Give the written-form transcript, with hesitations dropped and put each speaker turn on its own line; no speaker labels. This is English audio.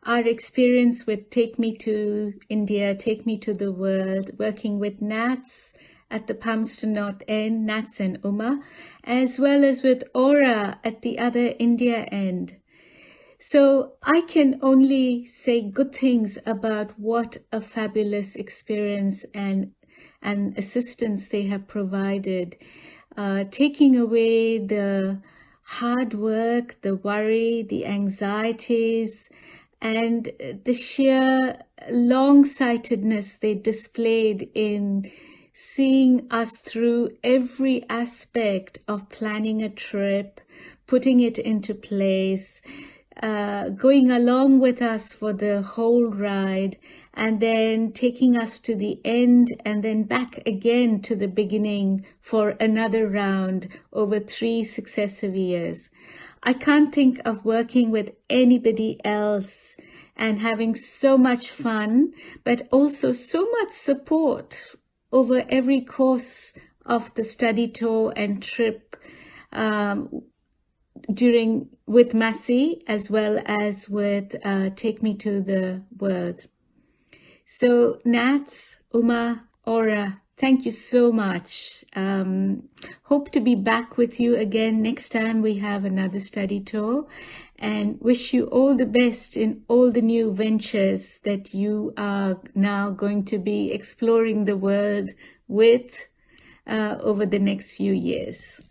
our experience with Take Me to India, Take Me to the World, working with Nats at the Palmerston North End, Nats and Uma, as well as with Aura at the other India end. So I can only say good things about what a fabulous experience and assistance they have provided, taking away the hard work, the worry, the anxieties, and the sheer long-sightedness they displayed in seeing us through every aspect of planning a trip, putting it into place, going along with us for the whole ride, and then taking us to the end and then back again to the beginning for another round over 3 successive years. I can't think of working with anybody else and having so much fun, but also so much support over every course of the study tour and trip with Massey, as well as with Take Me to the World. So Nats, Uma, Aura, thank you so much. Hope to be back with you again next time we have another study tour, and wish you all the best in all the new ventures that you are now going to be exploring the world with over the next few years.